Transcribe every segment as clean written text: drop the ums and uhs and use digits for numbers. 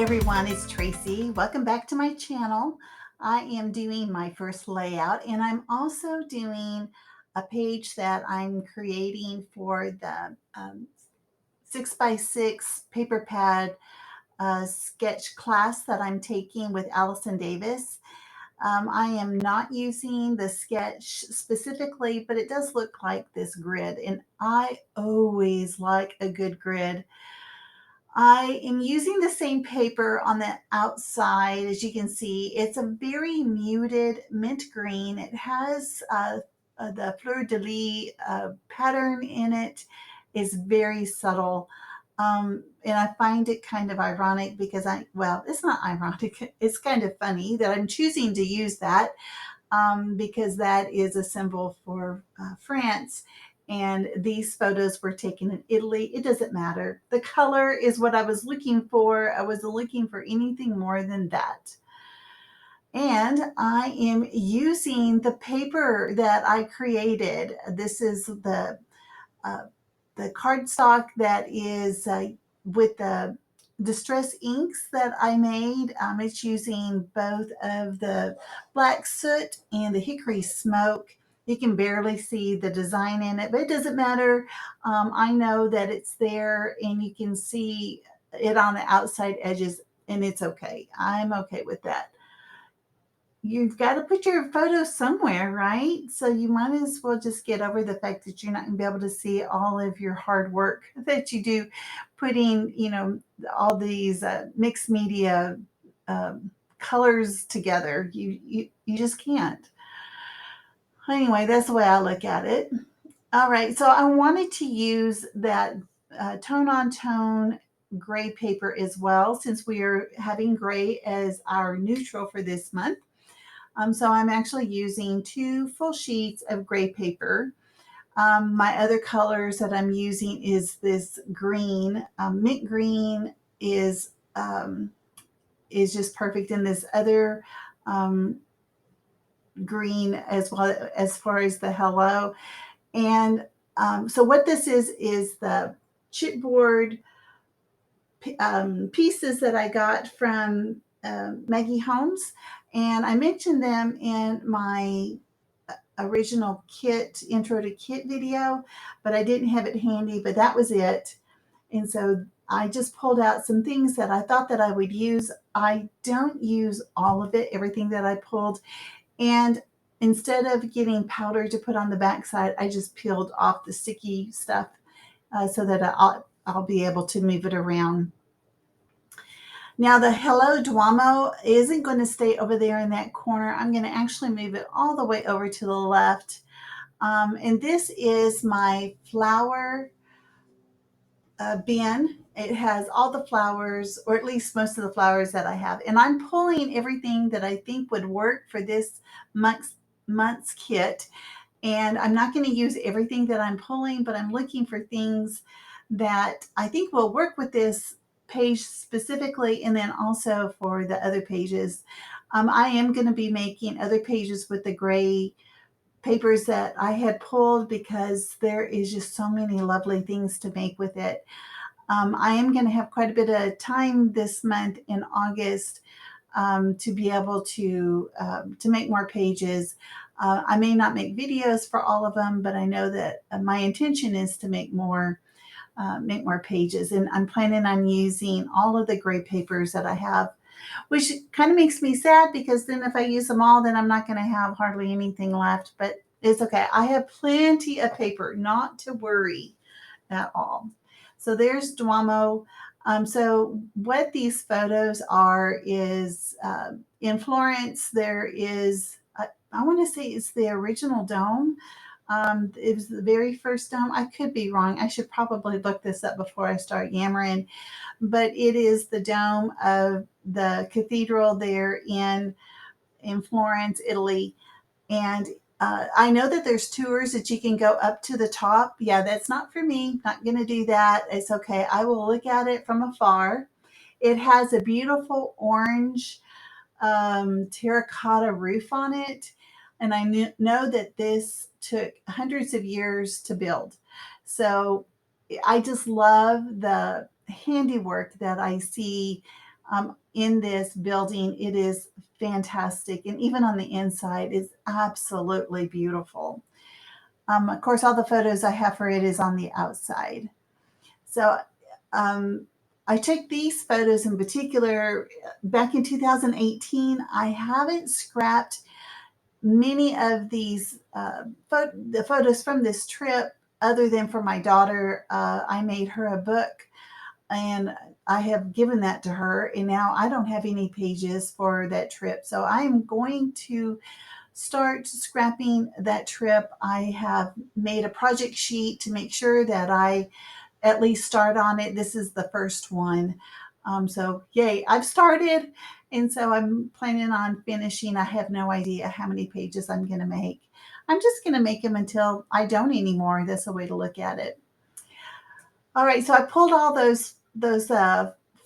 Everyone, it's Tracy. Welcome back to my channel. I am doing my first layout, and I'm also doing a page that I'm creating for the 6x6 paper pad sketch class that I'm taking with Allison Davis. I am not using the sketch specifically, but it does look like this grid, and I always like a good grid. I am using the same paper on the outside. As you can see, it's a very muted mint green. It has the fleur-de-lis pattern in it. Is very subtle. And I find it kind of ironic because well, it's not ironic. It's kind of funny that I'm choosing to use that because that is a symbol for France. And these photos were taken in Italy. It doesn't matter. The color is what I was looking for. I wasn't looking for anything more than that. And I am using the paper that I created. This is uh, the cardstock that is with the distress inks that I made. It's using both of the black soot and the hickory smoke. You can barely see the design in it, but it doesn't matter. I know that it's there and you can see it on the outside edges, and it's okay. I'm okay with that. You've got to put your photos somewhere, right? So you might as well just get over the fact that you're not going to be able to see all of your hard work that you do putting, all these mixed media colors together. You just can't. Anyway, that's the way I look at it. All right, so I wanted to use that tone on tone gray paper as well, since we are having gray as our neutral for this month. So I'm actually using 2 full sheets of gray paper. My other colors that I'm using is this green. Mint green is just perfect, in this other um, green as well, as far as the hello. And so what this is the chipboard pieces that I got from Maggie Holmes, and I mentioned them in my original kit intro to kit video, but I didn't have it handy, but that was it. And so I just pulled out some things that I thought that I would use. I don't use all of it, everything that I pulled. And instead of getting powder to put on the backside, I just peeled off the sticky stuff so that I'll be able to move it around. Now the Hello Duomo isn't going to stay over there in that corner. I'm going to actually move it all the way over to the left. And this is my flower bin. It has all the flowers, or at least most of the flowers that I have. And I'm pulling everything that I think would work for this month's kit. And I'm not going to use everything that I'm pulling, but I'm looking for things that I think will work with this page specifically, and then also for the other pages. I am going to be making other pages with the gray papers that I had pulled because there is just so many lovely things to make with it. I am going to have quite a bit of time this month in August to be able to make more pages. I may not make videos for all of them, but I know that my intention is to make more pages, and I'm planning on using all of the gray papers that I have, which kind of makes me sad because then if I use them all, then I'm not going to have hardly anything left, but it's okay. I have plenty of paper, not to worry at all. So there's Duomo. So what these photos are is in Florence, there is, I want to say it's the original dome. It was the very first dome. I could be wrong. I should probably look this up before I start yammering. But it is the dome of the cathedral there in Florence, Italy. And I know that there's tours that you can go up to the top. Yeah, that's not for me. Not going to do that. It's okay. I will look at it from afar. It has a beautiful orange terracotta roof on it. And I know that this took hundreds of years to build. So I just love the handiwork that I see in this building. It is fantastic. And even on the inside, it's absolutely beautiful. Of course, all the photos I have for it is on the outside. So um, I took these photos in particular back in 2018. I haven't scrapped many of these the photos from this trip other than for my daughter. I made her a book and I have given that to her, and now I don't have any pages for that trip. So I'm going to start scrapping that trip. I have made a project sheet to make sure that I at least start on it. This is the first one. So yay, I've started. And so I'm planning on finishing. I have no idea how many pages I'm going to make. I'm just going to make them until I don't anymore. That's a way to look at it. All right, so I pulled all those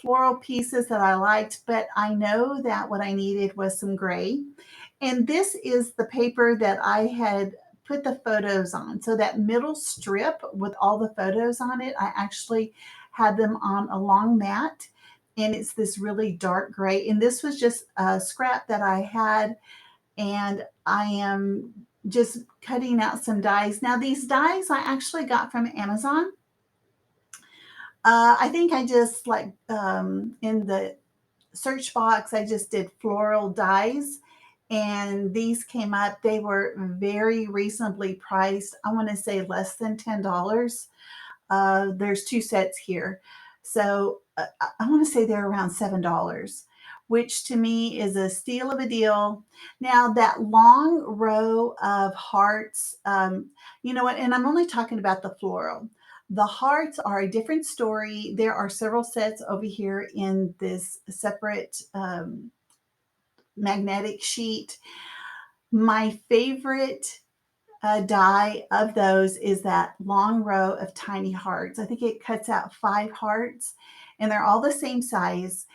floral pieces that I liked, but I know that what I needed was some gray. And this is the paper that I had put the photos on. So that middle strip with all the photos on it, I actually had them on a long mat. And it's this really dark gray. And this was just a scrap that I had. And I am just cutting out some dies. Now, these dies I actually got from Amazon. I think I just like in the search box, I just did floral dies and these came up. They were very reasonably priced. I want to say less than $10. There's two sets here. So I want to say they're around $7, which to me is a steal of a deal. Now, that long row of hearts, you know what? And I'm only talking about the floral. The hearts are a different story. There are several sets over here in this separate magnetic sheet. My favorite die of those is that long row of tiny hearts. I think it cuts out 5 hearts and they're all the same size.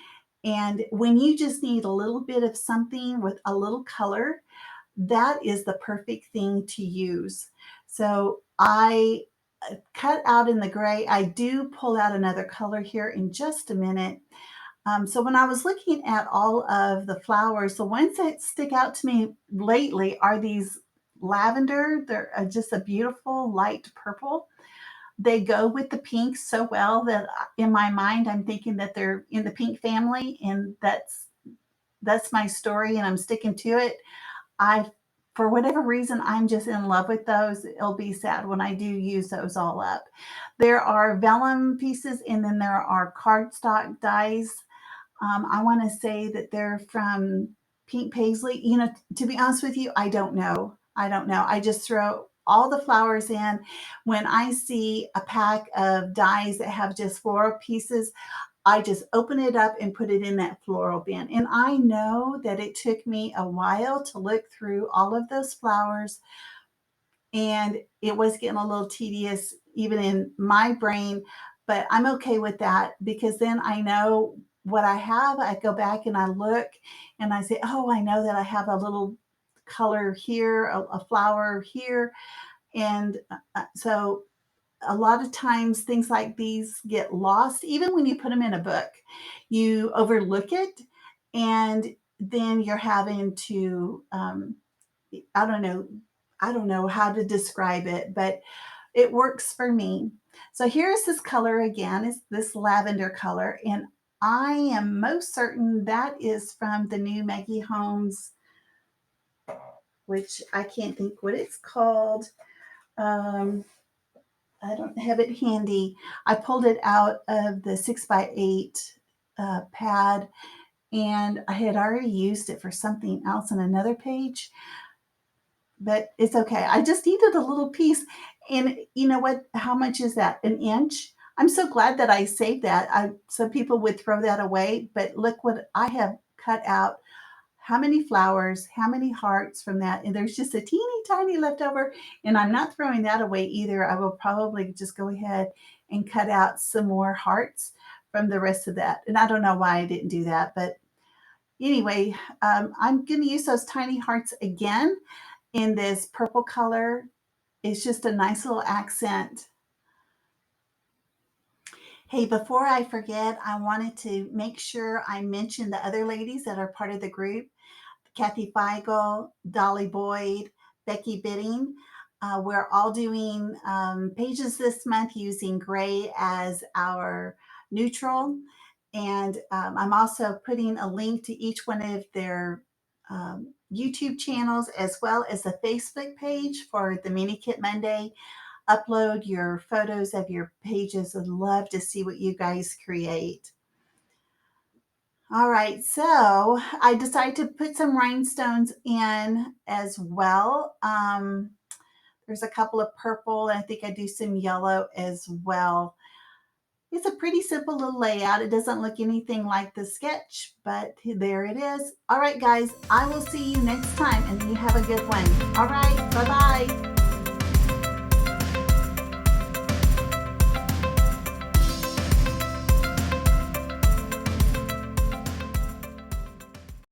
And when you just need a little bit of something with a little color, that is the perfect thing to use. So I cut out in the gray. I do pull out another color here in just a minute. So when I was looking at all of the flowers, the ones that stick out to me lately are these lavender. They're just a beautiful light purple. They go with the pink so well that in my mind, I'm thinking that they're in the pink family, and that's my story, and I'm sticking to it. I, for whatever reason, I'm just in love with those. It'll be sad when I do use those all up. There are vellum pieces, and then there are cardstock dies. I want to say that they're from Pink Paisley. You know, to be honest with you, I don't know. I don't know. I just throw all the flowers in. When I see a pack of dies that have just floral pieces, I just open it up and put it in that floral bin. And I know that it took me a while to look through all of those flowers, and it was getting a little tedious even in my brain, but I'm okay with that because then I know what I have. I go back and I look and I say, oh, I know that I have a little color here, a flower here. And so a lot of times things like these get lost, even when you put them in a book. You overlook it, and then you're having to, I don't know, I don't know how to describe it, but it works for me. So here's this color again, it's this lavender color, and I am most certain that is from the new Maggie Holmes, which I can't think what it's called. Um, I don't have it handy. I pulled it out of the 6x8 pad, and I had already used it for something else on another page, but it's okay. I just needed a little piece. And you know what? How much is that? An inch? I'm so glad that I saved that. Some people would throw that away, but look what I have cut out. How many flowers, how many hearts from that? And there's just a teeny tiny leftover, and I'm not throwing that away either. I will probably just go ahead and cut out some more hearts from the rest of that. And I don't know why I didn't do that, but anyway, I'm going to use those tiny hearts again in this purple color. It's just a nice little accent. Hey, before I forget, I wanted to make sure I mention the other ladies that are part of the group. Kathy Feigl, Dolly Boyd, Becky Bidding. We're all doing pages this month using gray as our neutral. And I'm also putting a link to each one of their YouTube channels as well as the Facebook page for the Mini Kit Monday. Upload your photos of your pages. I'd love to see what you guys create. All right, so I decided to put some rhinestones in as well. There's a couple of purple, and I think I do some yellow as well. It's a pretty simple little layout. It doesn't look anything like the sketch, but there it is. All right, guys, I will see you next time, and you have a good one. All right, bye-bye.